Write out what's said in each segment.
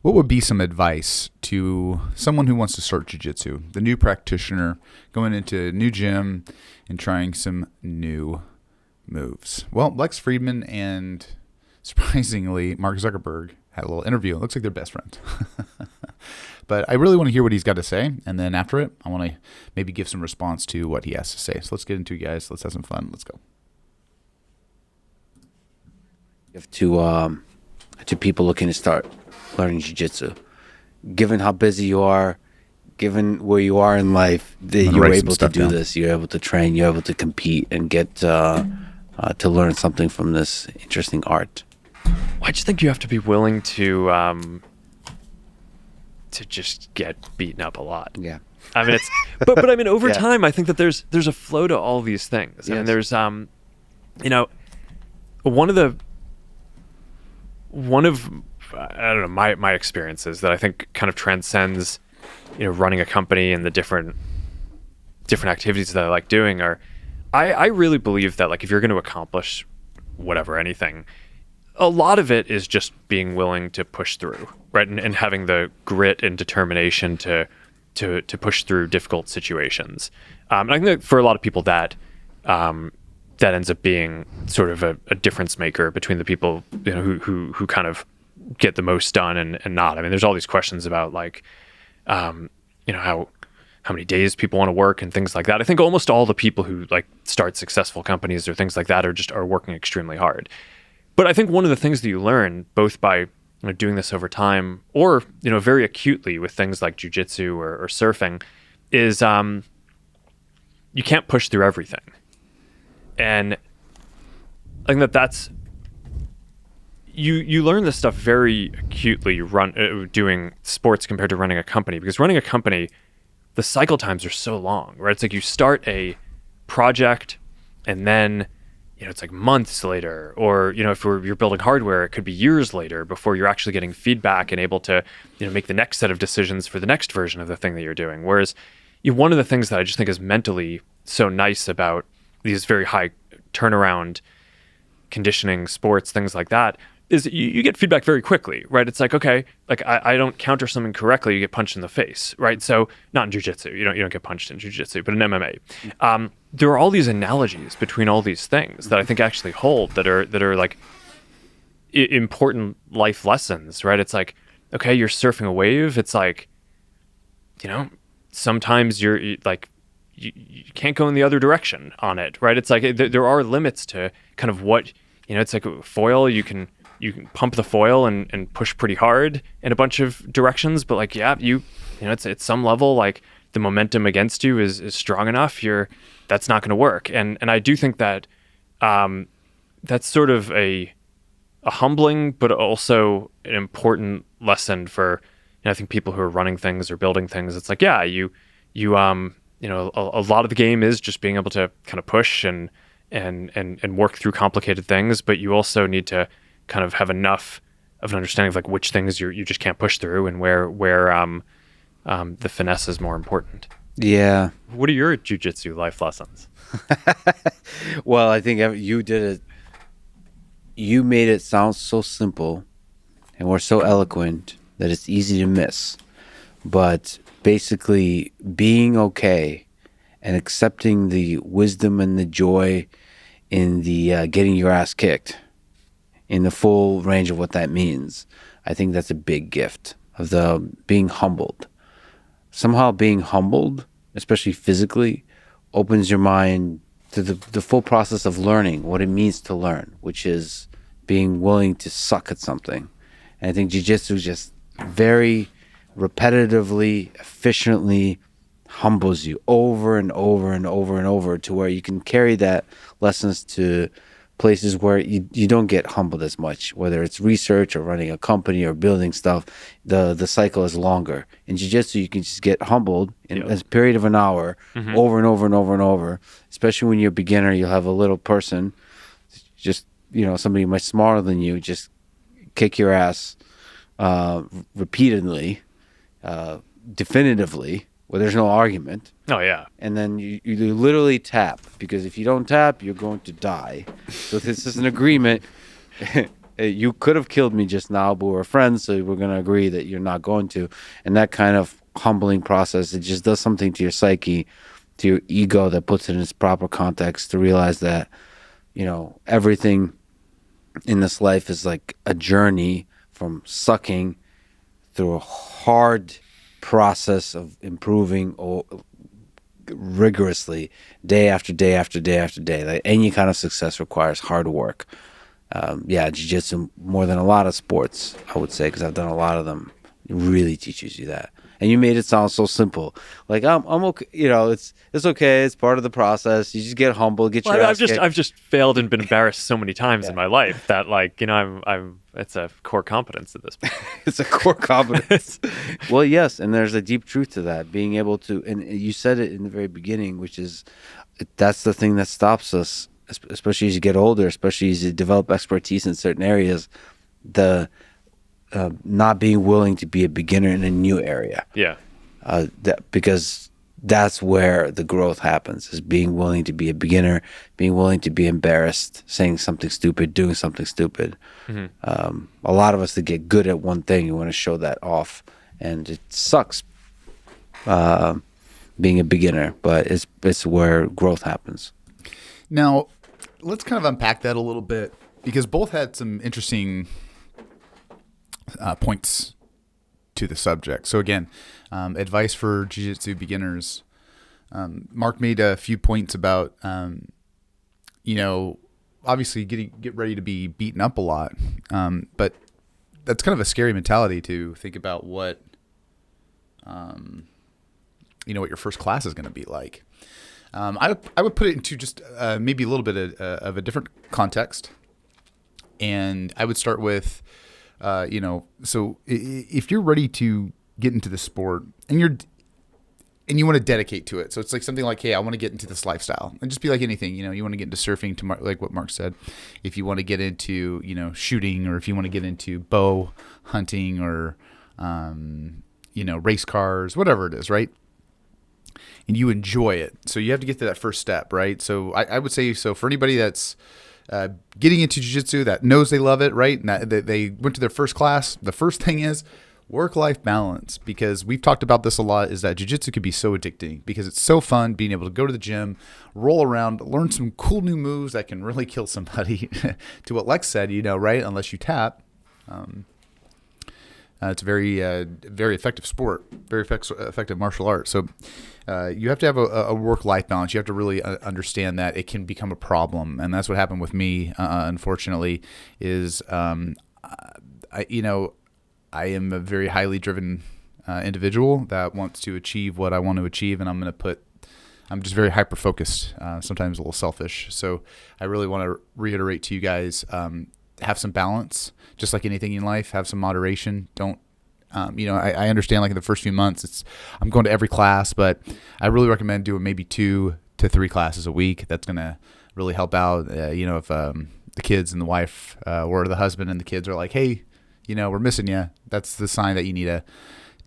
What would be some advice to someone who wants to start jiu-jitsu, the new practitioner going into a new gym and trying some new moves? Well, Lex Fridman and surprisingly Mark Zuckerberg had a little interview. It looks like they're best friends. But I really want to hear what he's got to say, and then after it, I want to maybe give some response to what he has to say. So let's get into it, guys. Let's have some fun. Let's go. You have to people looking to start learning jiu-jitsu. Given how busy you are, given where you are in life, that you're able to do this. You're able to train. You're able to compete and get to learn something from this interesting art. I just think you have to be willing to just get beaten up a lot. Yeah. I mean, it's but I mean, over time, I think that there's a flow to all these things. Yes. I mean, there's one of I don't know, my experiences that I think kind of transcends, running a company and the different activities that I like doing are, I really believe that, like, if you're going to accomplish anything, a lot of it is just being willing to push through, right? And having the grit and determination to push through difficult situations. And I think that for a lot of people that ends up being sort of a difference maker between the people, who kind of get the most done and not. I mean, there's all these questions about, like, how many days people want to work and things like that. I think almost all the people who, like, start successful companies or things like that are working extremely hard. But I think one of the things that you learn, both by doing this over time or, very acutely with things like jiu-jitsu or surfing, is you can't push through everything. And I think that's you learn this stuff very acutely doing sports compared to running a company, because running a company, the cycle times are so long, right? It's like you start a project and then it's like months later, or if you're building hardware, it could be years later before you're actually getting feedback and able to make the next set of decisions for the next version of the thing that you're doing. Whereas one of the things that I just think is mentally so nice about these very high turnaround conditioning sports, things like that, is you get feedback very quickly, right? It's like, okay, like I don't counter something correctly, you get punched in the face, right? So not in jiu-jitsu, you don't get punched in jiu-jitsu, but in MMA. There are all these analogies between all these things that I think actually hold, that are like important life lessons, right? It's like, okay, you're surfing a wave. It's like, sometimes you can't go in the other direction on it, right? It's like there are limits to kind of what, it's like a foil. You can pump the foil and push pretty hard in a bunch of directions, but like, it's at some level, like, the momentum against you is strong enough, that's not going to work. And I do think that that's sort of a humbling, but also an important lesson for, I think, people who are running things or building things. It's like, a lot of the game is just being able to kind of push and work through complicated things, but you also need to kind of have enough of an understanding of, like, which things you just can't push through and where the finesse is more important. Yeah. What are your jiu-jitsu life lessons? Well, I think you did it. You made it sound so simple and we're so eloquent that it's easy to miss. But basically, being okay and accepting the wisdom and the joy in the getting your ass kicked, in the full range of what that means, I think that's a big gift of the being humbled. Somehow being humbled, especially physically, opens your mind to the full process of learning what it means to learn, which is being willing to suck at something. And I think jiu-jitsu just very repetitively, efficiently humbles you over and over and over and over, to where you can carry that lessons to places where you don't get humbled as much, whether it's research or running a company or building stuff. The cycle is longer. In jiu-jitsu, you can just get humbled in a period of an hour, over and over and over and over. Especially when you're a beginner, you'll have a little person, just somebody much smaller than you, just kick your ass repeatedly, definitively, where there's no argument. Oh, yeah. And then you literally tap, because if you don't tap, you're going to die. So this is an agreement. You could have killed me just now, but we're friends, so we're gonna agree that you're not going to. And that kind of humbling process, it just does something to your psyche, to your ego, that puts it in its proper context to realize that, everything in this life is like a journey from sucking through a hard process of improving rigorously day after day after day after day. Like any kind of success requires hard work. Jiu-jitsu, more than a lot of sports, I would say, because I've done a lot of them, it really teaches you that. And you made it sound so simple. Like I'm okay. It's okay. It's part of the process. You just get humble, get your ass kicked. I've just failed and been embarrassed so many times in my life that it's a core competence at this point. It's a core competence. Well, yes, and there's a deep truth to that. Being able to, and you said it in the very beginning, which is that's the thing that stops us, especially as you get older, especially as you develop expertise in certain areas. The not being willing to be a beginner in a new area. Yeah. Because that's where the growth happens, is being willing to be a beginner, being willing to be embarrassed, saying something stupid, doing something stupid. Mm-hmm. A lot of us that get good at one thing, you want to show that off. And it sucks being a beginner, but it's where growth happens. Now, let's kind of unpack that a little bit, because both had some interesting points to the subject. So again, advice for jiu-jitsu beginners. Mark made a few points about, obviously get ready to be beaten up a lot. But that's kind of a scary mentality to think about what your first class is going to be like. I would put it into just maybe a little bit of a different context. And I would start with, so if you're ready to get into the sport and you want to dedicate to it. So it's like something like, hey, I want to get into this lifestyle, and just be like anything, you want to get into surfing, like what Mark said. If you want to get into, shooting, or if you want to get into bow hunting, or, race cars, whatever it is, right? And you enjoy it. So you have to get to that first step, right? So I would say, so for anybody that's getting into jiu-jitsu, that knows they love it, right? And that they went to their first class, the first thing is work-life balance, because we've talked about this a lot, is that jiu-jitsu could be so addicting because it's so fun being able to go to the gym, roll around, learn some cool new moves that can really kill somebody. To what Lex said, right? Unless you tap. It's a very, very effective sport, very effective martial art. So you have to have a work-life balance. You have to really understand that it can become a problem, and that's what happened with me. Unfortunately, is I am a very highly driven individual that wants to achieve what I want to achieve, and I'm just very hyper-focused, sometimes a little selfish. So I really want to reiterate to you guys, have some balance, just like anything in life, have some moderation. Don't, I understand, like in the first few months, I'm going to every class, but I really recommend doing maybe 2 to 3 classes a week. That's going to really help out. If the kids and the wife, or the husband and the kids are like, hey, we're missing you, that's the sign that you need to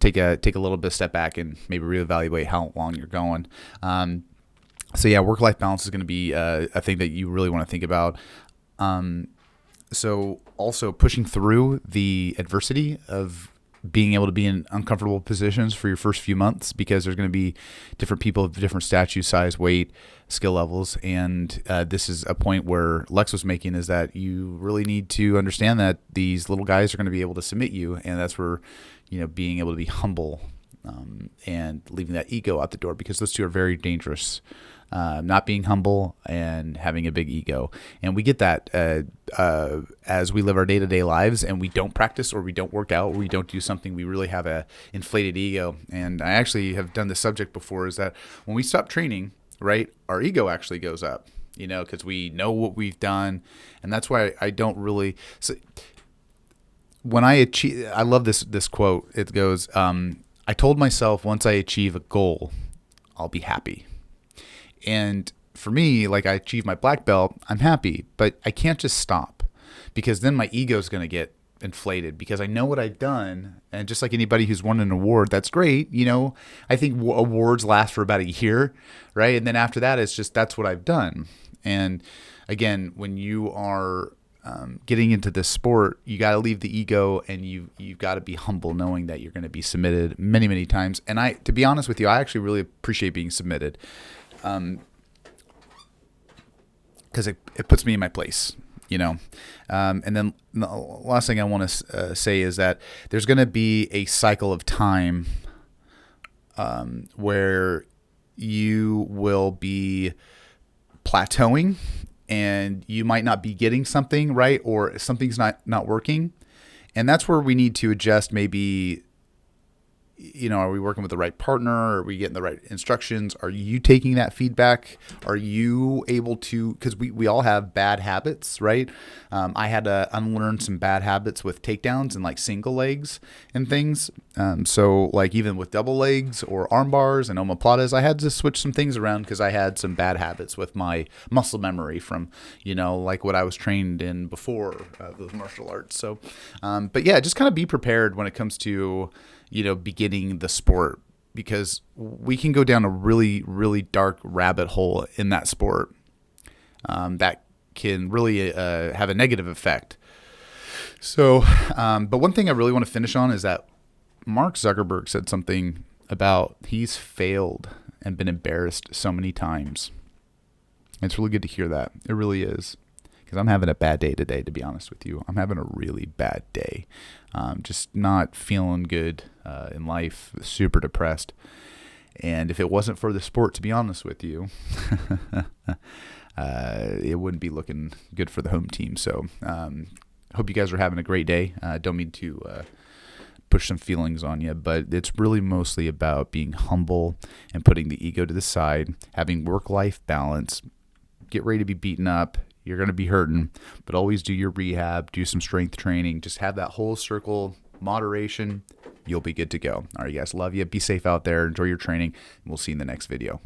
take a little bit of step back and maybe reevaluate how long you're going. So yeah, work-life balance is going to be a thing that you really want to think about. So also pushing through the adversity of being able to be in uncomfortable positions for your first few months, because there's going to be different people of different stature, size, weight, skill levels. And this is a point where Lex was making, is that you really need to understand that these little guys are going to be able to submit you. And that's where, being able to be humble and leaving that ego out the door, because those two are very dangerous. Not being humble and having a big ego. And we get that as we live our day-to-day lives, and we don't practice, or we don't work out, or we don't do something, we really have a inflated ego. And I actually have done this subject before, is that when we stop training, right, our ego actually goes up, because we know what we've done. And that's why I don't really... So when I achieve... I love this quote. It goes, I told myself, once I achieve a goal, I'll be happy. And for me, like, I achieved my black belt, I'm happy, but I can't just stop, because then my ego is going to get inflated, because I know what I've done. And just like anybody who's won an award, that's great. I think awards last for about a year, right? And then after that, it's just, that's what I've done. And again, when you are getting into this sport, you got to leave the ego, and you've got to be humble, knowing that you're going to be submitted many, many times. And to be honest with you, I actually really appreciate being submitted, because it puts me in my place, you know. And then the last thing I want to say is that there's going to be a cycle of time where you will be plateauing, and you might not be getting something right, or something's not working. And that's where we need to adjust. Maybe, you know, are we working with the right partner? Are we getting the right instructions? Are you taking that feedback? Are you able to, because we all have bad habits, right? I had to unlearn some bad habits with takedowns and like single legs and things. So like even with double legs or arm bars and omoplatas, I had to switch some things around because I had some bad habits with my muscle memory from, you know, like what I was trained in before those martial arts. So, but yeah, just kind of be prepared when it comes to, you know, beginning the sport, because we can go down a really, really dark rabbit hole in that sport that can really have a negative effect. So, but one thing I really want to finish on is that Mark Zuckerberg said something about he's failed and been embarrassed so many times. It's really good to hear that. It really is. Because I'm having a bad day today, to be honest with you. I'm having a really bad day. Just not feeling good in life, super depressed. And if it wasn't for the sport, to be honest with you, it wouldn't be looking good for the home team. So hope you guys are having a great day. Don't mean to push some feelings on you, but it's really mostly about being humble and putting the ego to the side, having work-life balance, get ready to be beaten up. You're going to be hurting, but always do your rehab, do some strength training, just have that whole circle, moderation. You'll be good to go. All right, you guys, love you. Be safe out there. Enjoy your training, and we'll see you in the next video.